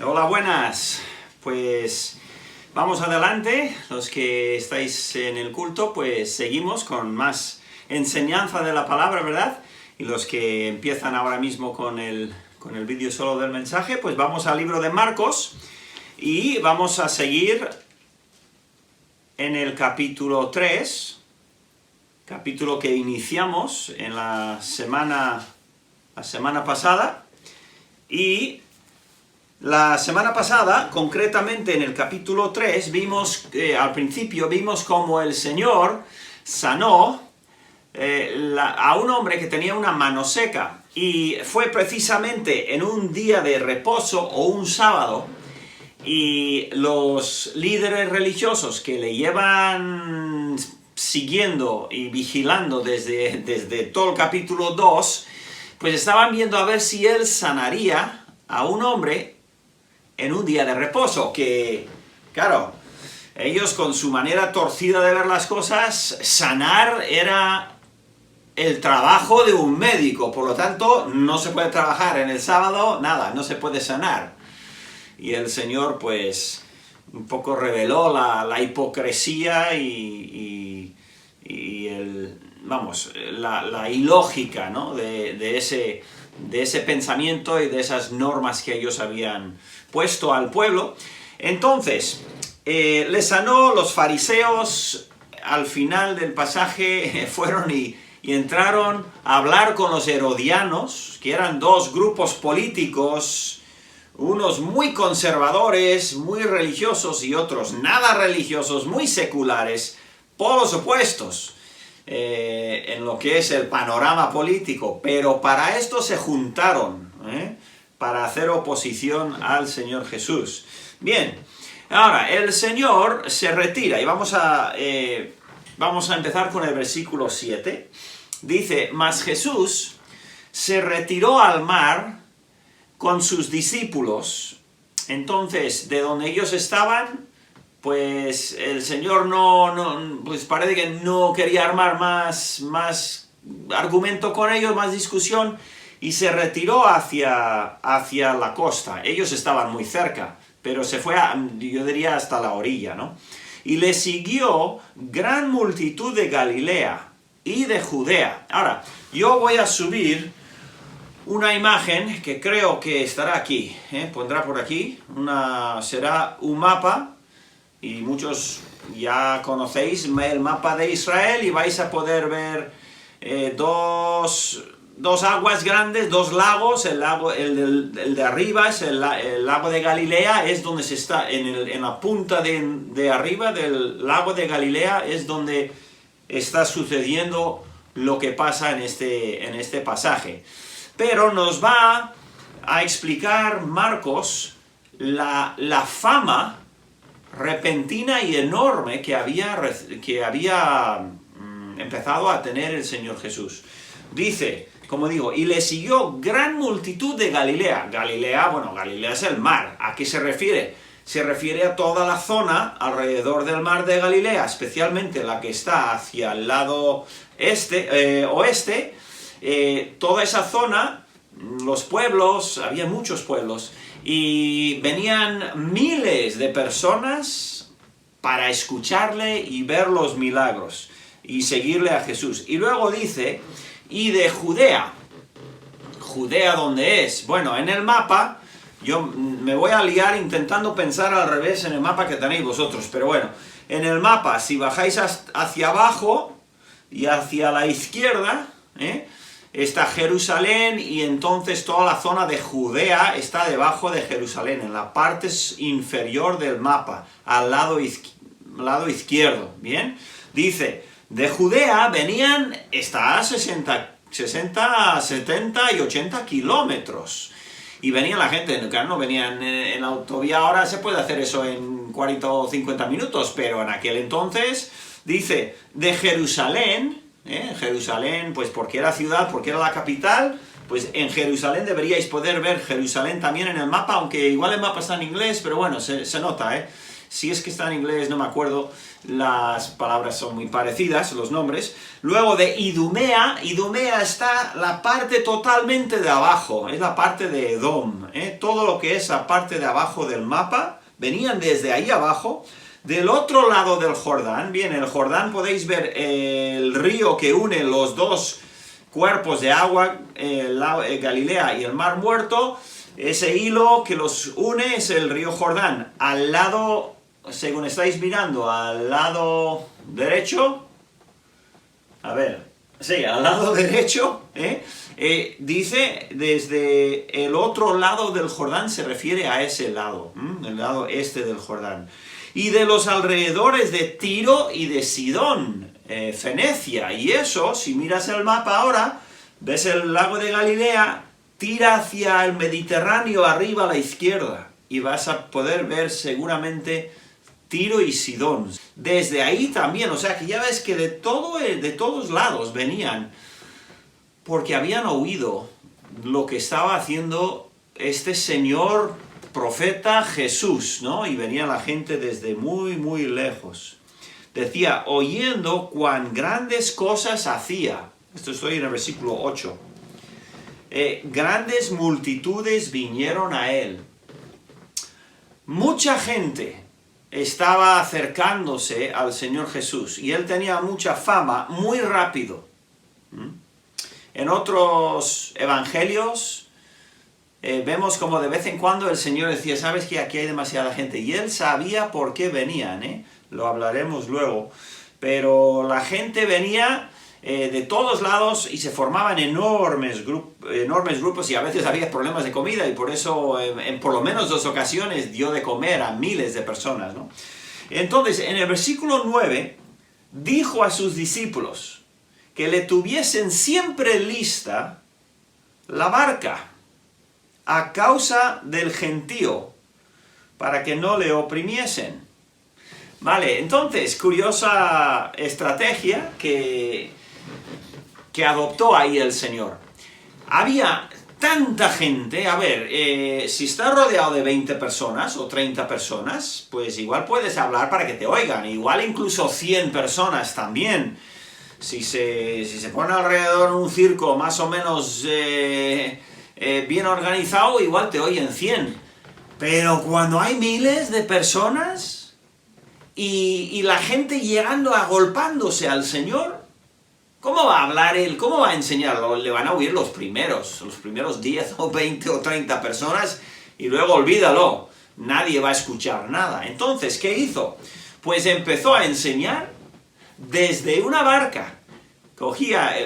Hola, buenas. Pues vamos adelante. Los que estáis en el culto, pues seguimos con más enseñanza de la palabra, ¿verdad? Y los que empiezan ahora mismo con el vídeo solo del mensaje, pues vamos al libro de Marcos y vamos a seguir en el capítulo 3, capítulo que iniciamos en la semana pasada. Y la semana pasada, concretamente en el capítulo 3, al principio vimos cómo el Señor sanó a un hombre que tenía una mano seca. Y fue precisamente en un día de reposo o un sábado, y los líderes religiosos que le llevan siguiendo y vigilando desde todo el capítulo 2, pues estaban viendo a ver si él sanaría a un hombre en un día de reposo, que, claro, ellos con su manera torcida de ver las cosas, sanar era el trabajo de un médico, por lo tanto, no se puede trabajar en el sábado, nada, no se puede sanar. Y el Señor, pues, un poco reveló la hipocresía y la ilógica, ¿no?, de ese pensamiento y de esas normas que ellos habían puesto al pueblo. Entonces, le sanó. Los fariseos, al final del pasaje, fueron y entraron a hablar con los herodianos, que eran dos grupos políticos, unos muy conservadores, muy religiosos, y otros nada religiosos, muy seculares, polos opuestos en lo que es el panorama político, pero para esto se juntaron, para hacer oposición al Señor Jesús. Bien, ahora el Señor se retira, y vamos a empezar con el versículo 7. Dice: mas Jesús se retiró al mar con sus discípulos. Entonces, de donde ellos estaban, pues el Señor pues parece que no quería armar más argumento con ellos, más discusión, y se retiró hacia la costa. Ellos estaban muy cerca, pero se fue, yo diría, hasta la orilla, ¿no? Y le siguió gran multitud de Galilea y de Judea. Ahora, yo voy a subir una imagen que creo que estará aquí, pondrá por aquí, será un mapa, y muchos ya conocéis el mapa de Israel, y vais a poder ver dos aguas grandes, dos lagos. El de arriba es el lago de Galilea, es donde se está, en la punta de arriba del lago de Galilea, es donde está sucediendo lo que pasa en este pasaje. Pero nos va a explicar Marcos la fama repentina y enorme que había empezado a tener el Señor Jesús. Dice, como digo, y le siguió gran multitud de Galilea. Galilea es el mar. ¿A qué se refiere? Se refiere a toda la zona alrededor del mar de Galilea, especialmente la que está hacia el lado oeste. Toda esa zona, los pueblos, había muchos pueblos, y venían miles de personas para escucharle y ver los milagros y seguirle a Jesús. Y luego dice, y de Judea. ¿Judea dónde es? Bueno, en el mapa, yo me voy a liar intentando pensar al revés en el mapa que tenéis vosotros, pero bueno, en el mapa, si bajáis hacia abajo y hacia la izquierda, está Jerusalén, y entonces toda la zona de Judea está debajo de Jerusalén, en la parte inferior del mapa, al lado izquierdo, ¿bien? Dice, de Judea venían, está a 60, 70 y 80 kilómetros. Y venía la gente, claro, no venían en autovía. Ahora se puede hacer eso en 40 o 50 minutos, pero en aquel entonces, dice, de Jerusalén, Jerusalén, pues porque era ciudad, porque era la capital, pues en Jerusalén deberíais poder ver Jerusalén también en el mapa, aunque igual el mapa está en inglés, pero bueno, se nota, Si es que está en inglés, no me acuerdo, las palabras son muy parecidas, los nombres. Luego de Idumea, Idumea está la parte totalmente de abajo, es la parte de Edom, ¿eh? Todo lo que es la parte de abajo del mapa, venían desde ahí abajo. Del otro lado del Jordán, bien, el Jordán podéis ver el río que une los dos cuerpos de agua, Galilea y el Mar Muerto. Ese hilo que los une es el río Jordán. Al lado, según estáis mirando, al lado derecho, a ver, sí, al lado derecho, dice, desde el otro lado del Jordán se refiere a ese lado, el lado este del Jordán. Y de los alrededores de Tiro y de Sidón, Fenecia, y eso, si miras el mapa ahora, ves el lago de Galilea, tira hacia el Mediterráneo arriba a la izquierda, y vas a poder ver seguramente Tiro y Sidón. Desde ahí también, o sea que ya ves que de todos lados venían, porque habían oído lo que estaba haciendo este señor profeta Jesús, ¿no? Y venía la gente desde muy, muy lejos. Decía, oyendo cuán grandes cosas hacía. Esto estoy en el versículo 8. Grandes multitudes vinieron a él. Mucha gente estaba acercándose al Señor Jesús y él tenía mucha fama muy rápido. En otros evangelios vemos como de vez en cuando el Señor decía, sabes que aquí hay demasiada gente, y él sabía por qué venían, lo hablaremos luego, pero la gente venía de todos lados y se formaban enormes grupos, y a veces había problemas de comida, y por eso en por lo menos 2 ocasiones dio de comer a miles de personas, ¿no? Entonces, en el versículo 9, dijo a sus discípulos que le tuviesen siempre lista la barca a causa del gentío, para que no le oprimiesen. Vale, entonces, curiosa estrategia que adoptó ahí el Señor. Había tanta gente, a ver, si estás rodeado de 20 personas o 30 personas, pues igual puedes hablar para que te oigan, igual incluso 100 personas también. Si se pone alrededor un circo más o menos bien organizado, igual te oyen 100. Pero cuando hay miles de personas y la gente llegando agolpándose al Señor, ¿cómo va a hablar él? ¿Cómo va a enseñarlo? Le van a oír los primeros 10 o 20 o 30 personas, y luego olvídalo, nadie va a escuchar nada. Entonces, ¿qué hizo? Pues empezó a enseñar desde una barca.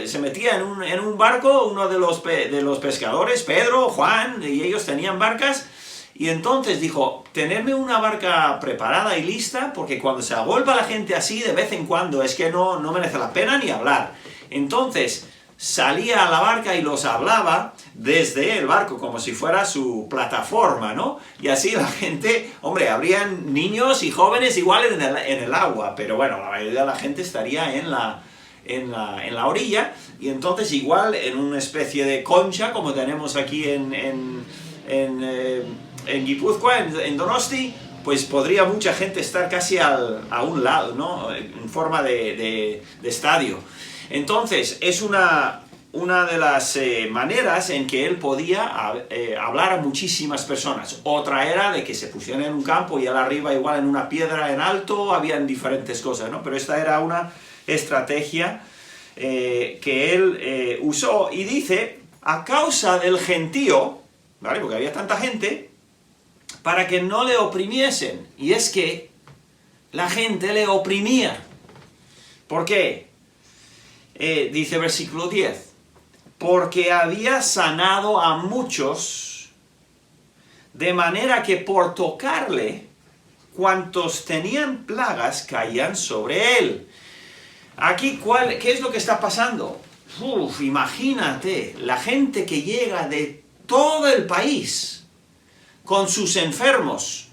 Se metía en un barco, uno de los pescadores, Pedro, Juan, y ellos tenían barcas, y entonces dijo, tenerme una barca preparada y lista, porque cuando se agolpa la gente así, de vez en cuando, es que no merece la pena ni hablar. Entonces, salía a la barca y los hablaba desde el barco, como si fuera su plataforma, ¿no? Y así la gente, hombre, habrían niños y jóvenes igual en el agua, pero bueno, la mayoría de la gente estaría en la orilla, y entonces igual en una especie de concha, como tenemos aquí en Guipúzcoa, en Donosti, pues podría mucha gente estar casi a un lado, ¿no? En forma de estadio. Entonces, es una de las maneras en que él podía hablar a muchísimas personas. Otra era de que se pusieran en un campo y al arriba, igual en una piedra en alto, habían diferentes cosas, ¿no? Pero esta era una estrategia que él usó, y dice, a causa del gentío, ¿vale? Porque había tanta gente, para que no le oprimiesen. Y es que la gente le oprimía. ¿Por qué? Dice versículo 10, porque había sanado a muchos, de manera que por tocarle, cuantos tenían plagas caían sobre él. Aquí, ¿qué es lo que está pasando? Imagínate, la gente que llega de todo el país con sus enfermos.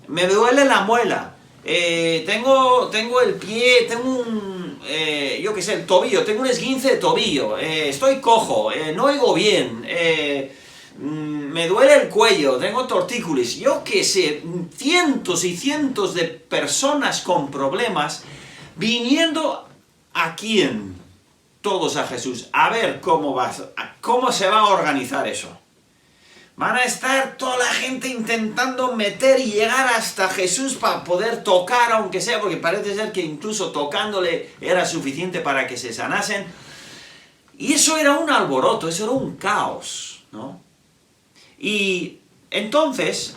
Me duele la muela, tengo el pie, tengo el tobillo, tengo un esguince de tobillo, estoy cojo, no oigo bien, me duele el cuello, tengo tortícolis, yo qué sé, cientos y cientos de personas con problemas viniendo ¿a quién? Todos a Jesús. A ver cómo se va a organizar eso. Van a estar toda la gente intentando meter y llegar hasta Jesús para poder tocar, aunque sea, porque parece ser que incluso tocándole era suficiente para que se sanasen. Y eso era un alboroto, eso era un caos, ¿no? Y entonces,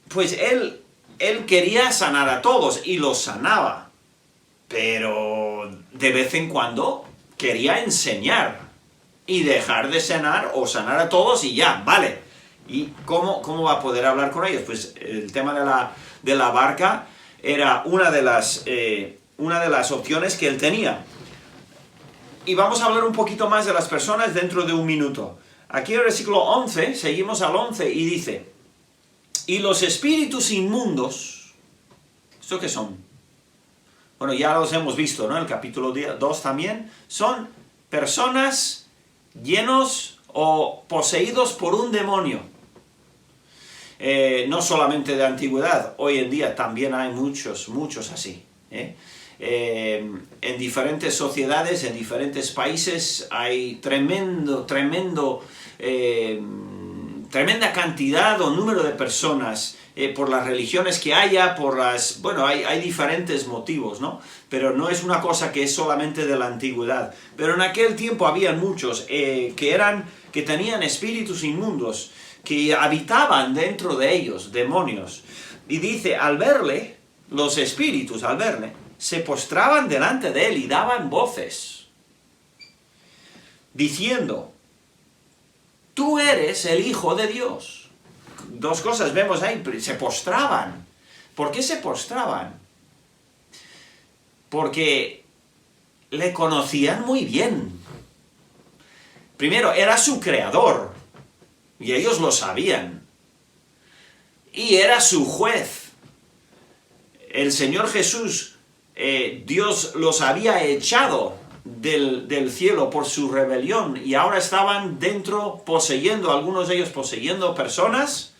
pues él quería sanar a todos y los sanaba, pero de vez en cuando quería enseñar y dejar de sanar o sanar a todos y ya, vale. ¿Y cómo va a poder hablar con ellos? Pues el tema de la barca era una de las opciones que él tenía. Y vamos a hablar un poquito más de las personas dentro de un minuto. Aquí en el versículo 11, seguimos al 11 y dice, y los espíritus inmundos, ¿esto qué son? Bueno, ya los hemos visto, ¿no? El capítulo 2 también, son personas llenos o poseídos por un demonio. No solamente de antigüedad, hoy en día también hay muchos así, en diferentes sociedades, en diferentes países, hay tremenda cantidad o número de personas, por las religiones que haya, hay diferentes motivos, ¿no? Pero no es una cosa que es solamente de la antigüedad. Pero en aquel tiempo había muchos que tenían espíritus inmundos, que habitaban dentro de ellos, demonios. Y dice, al verle, los espíritus, al verle, se postraban delante de él y daban voces, diciendo, tú eres el Hijo de Dios. Dos cosas vemos ahí, se postraban. ¿Por qué se postraban? Porque le conocían muy bien. Primero, era su creador, y ellos lo sabían. Y era su juez. El Señor Jesús, Dios los había echado del cielo por su rebelión y ahora estaban dentro poseyendo, algunos de ellos poseyendo personas,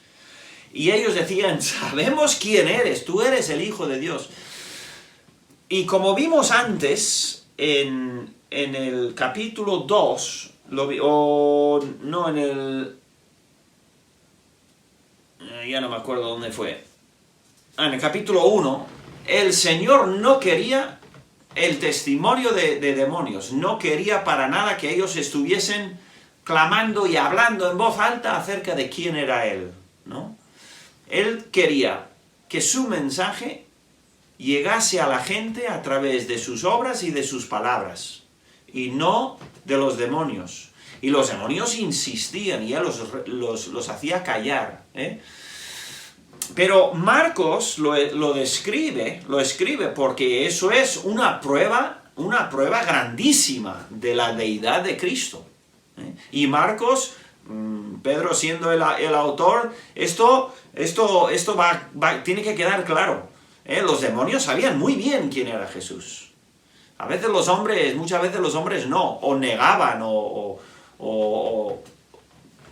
y ellos decían, sabemos quién eres, tú eres el Hijo de Dios. Y como vimos antes, en el capítulo 2, ya no me acuerdo dónde fue, en el capítulo 1, el Señor no quería el testimonio de demonios, no quería para nada que ellos estuviesen clamando y hablando en voz alta acerca de quién era Él, ¿no? Él quería que su mensaje llegase a la gente a través de sus obras y de sus palabras, y no de los demonios. Y los demonios insistían y Él los hacía callar, Pero Marcos lo escribe porque eso es una prueba grandísima de la deidad de Cristo. Y Marcos, Pedro siendo el autor, esto tiene que quedar claro. Los demonios sabían muy bien quién era Jesús. Muchas veces los hombres no, o negaban, o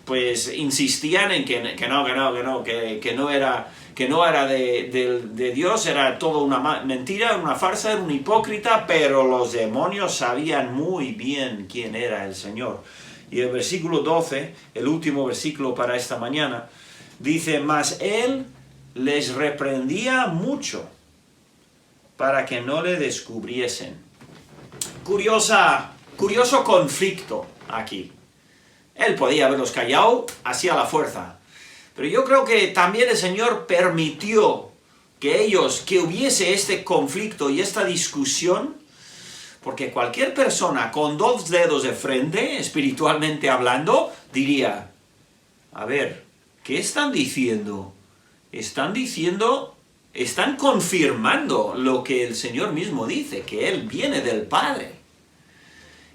pues insistían en que no era de Dios, era todo una mentira, una farsa, era un hipócrita, pero los demonios sabían muy bien quién era el Señor. Y el versículo 12, el último versículo para esta mañana, dice, mas Él les reprendía mucho para que no le descubriesen. Curioso conflicto aquí. Él podía haberlos callado así a la fuerza. Pero yo creo que también el Señor permitió que hubiese este conflicto y esta discusión, porque cualquier persona con dos dedos de frente, espiritualmente hablando, diría, a ver, ¿qué están diciendo? Están confirmando lo que el Señor mismo dice, que Él viene del Padre.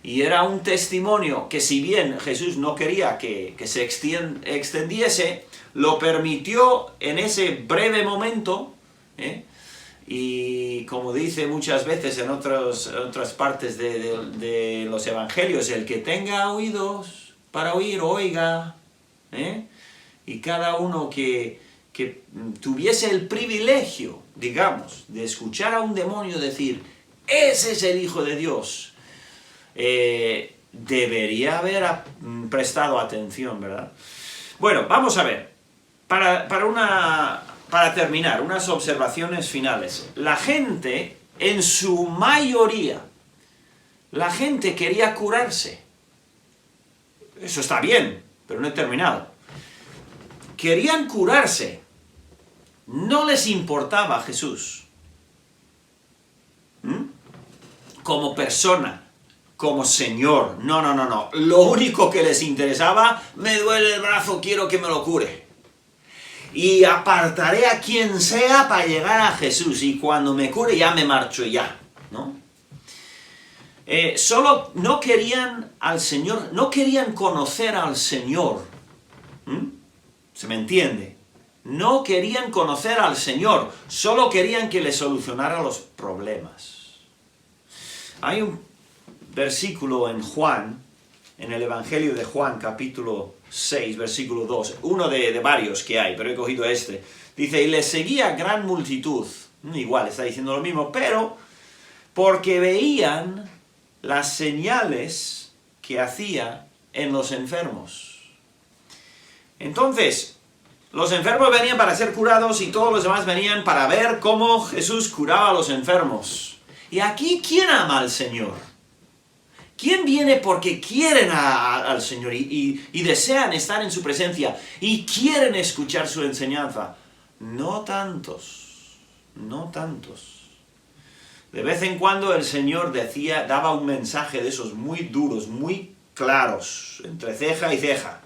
Y era un testimonio que, si bien Jesús no quería que se extendiese, lo permitió en ese breve momento, y como dice muchas veces en otras partes de los evangelios, el que tenga oídos, para oír, oiga, ¿eh? Y cada uno que tuviese el privilegio, digamos, de escuchar a un demonio decir, ese es el Hijo de Dios, debería haber prestado atención, ¿verdad? Bueno, vamos a ver, para terminar, unas observaciones finales. La gente, en su mayoría, la gente quería curarse. Eso está bien, pero no he terminado. Querían curarse. No les importaba Jesús. Como persona, como Señor. No. Lo único que les interesaba, me duele el brazo, quiero que me lo cure. Y apartaré a quien sea para llegar a Jesús. Y cuando me cure ya me marcho ya, ¿no? Solo no querían al Señor, no querían conocer al Señor. ¿Se me entiende? No querían conocer al Señor, solo querían que le solucionara los problemas. Hay un versículo en Juan, en el Evangelio de Juan, capítulo 6, versículo 2, uno de varios que hay, pero he cogido este. Dice, y le seguía gran multitud, igual está diciendo lo mismo, pero porque veían las señales que hacía en los enfermos. Entonces, los enfermos venían para ser curados y todos los demás venían para ver cómo Jesús curaba a los enfermos. Y aquí, ¿quién ama al Señor? ¿Quién viene porque quieren al Señor y desean estar en su presencia y quieren escuchar su enseñanza? No tantos, no tantos. De vez en cuando el Señor daba un mensaje de esos muy duros, muy claros, entre ceja y ceja.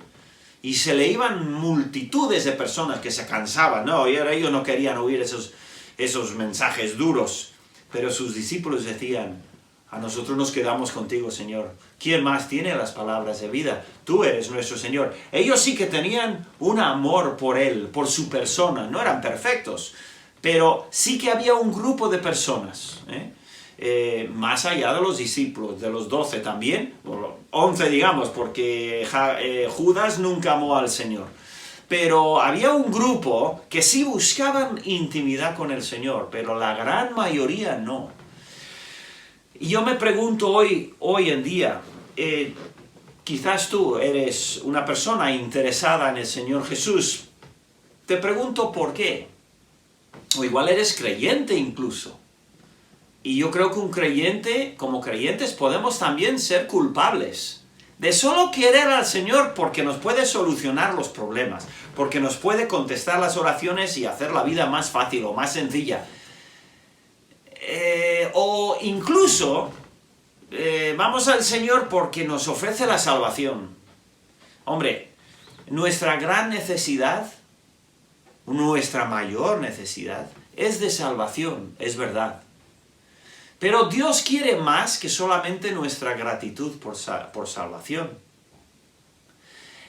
Y se le iban multitudes de personas que se cansaban, ¿no? Y ellos no querían oír esos mensajes duros. Pero sus discípulos decían, a nosotros nos quedamos contigo, Señor. ¿Quién más tiene las palabras de vida? Tú eres nuestro Señor. Ellos sí que tenían un amor por Él, por su persona. No eran perfectos, pero sí que había un grupo de personas, más allá de los discípulos, de los 12 también, 11 digamos, porque Judas nunca amó al Señor. Pero había un grupo que sí buscaban intimidad con el Señor, pero la gran mayoría no. Y yo me pregunto hoy en día, quizás tú eres una persona interesada en el Señor Jesús, te pregunto por qué. O igual eres creyente incluso. Y yo creo que un creyente, como creyentes, podemos también ser culpables de solo querer al Señor porque nos puede solucionar los problemas, porque nos puede contestar las oraciones y hacer la vida más fácil o más sencilla. O incluso vamos al Señor porque nos ofrece la salvación. Hombre, nuestra gran necesidad, nuestra mayor necesidad, es de salvación, es verdad. Pero Dios quiere más que solamente nuestra gratitud por salvación.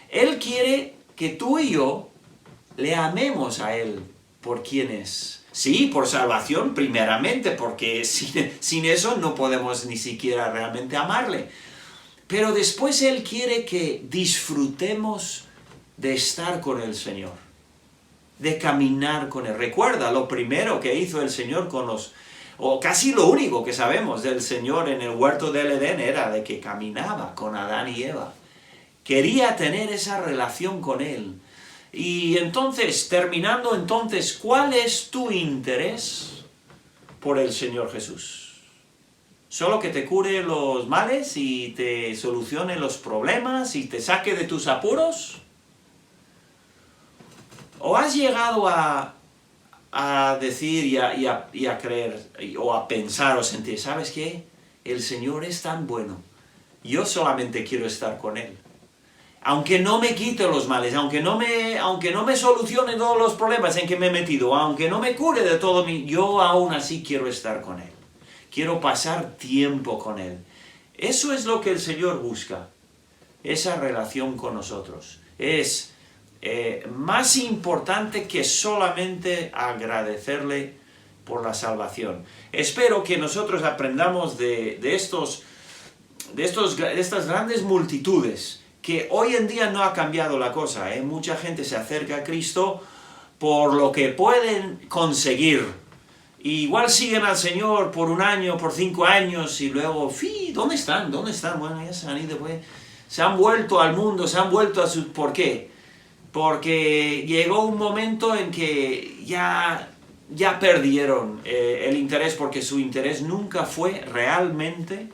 Él quiere que tú y yo le amemos a Él por quien es. Sí, por salvación primeramente, porque sin eso no podemos ni siquiera realmente amarle. Pero después Él quiere que disfrutemos de estar con el Señor, de caminar con Él. Recuerda, lo primero que hizo el Señor o casi lo único que sabemos del Señor en el huerto del Edén era de que caminaba con Adán y Eva. Quería tener esa relación con Él. Y entonces, terminando entonces, ¿cuál es tu interés por el Señor Jesús? ¿Solo que te cure los males y te solucione los problemas y te saque de tus apuros? ¿O has llegado a decir y a creer, o a pensar o sentir, ¿sabes qué? El Señor es tan bueno, yo solamente quiero estar con Él. Aunque no me quite los males, aunque no me solucione todos los problemas en que me he metido, aunque no me cure de todo yo aún así quiero estar con Él. Quiero pasar tiempo con Él. Eso es lo que el Señor busca, esa relación con nosotros. Es más importante que solamente agradecerle por la salvación. Espero que nosotros aprendamos de estas grandes multitudes que hoy en día no ha cambiado la cosa, ¿eh? Mucha gente se acerca a Cristo por lo que pueden conseguir. Y igual siguen al Señor por 1 año, por 5 años, y luego, ¿dónde están? ¿Dónde están? Bueno, ya se han ido, pues. Se han vuelto al mundo, se han vuelto a su... ¿Por qué? Porque llegó un momento en que ya perdieron el interés, porque su interés nunca fue realmente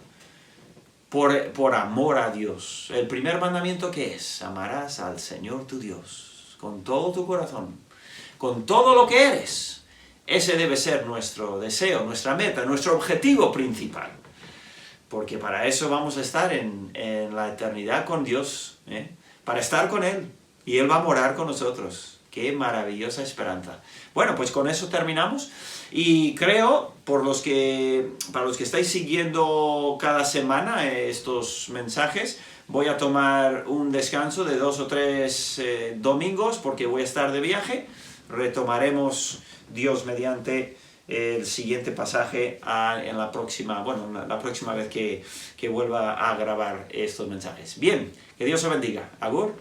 por amor a Dios. El primer mandamiento, ¿qué es? Amarás al Señor tu Dios con todo tu corazón, con todo lo que eres. Ese debe ser nuestro deseo, nuestra meta, nuestro objetivo principal. Porque para eso vamos a estar en la eternidad con Dios, ¿eh? Para estar con Él. Y Él va a morar con nosotros. ¡Qué maravillosa esperanza! Bueno, pues con eso terminamos. Y creo, para los que estáis siguiendo cada semana estos mensajes, voy a tomar un descanso de 2 o 3 domingos porque voy a estar de viaje. Retomaremos, Dios mediante, el siguiente pasaje en la próxima vez que vuelva a grabar estos mensajes. Bien, que Dios os bendiga. Agur.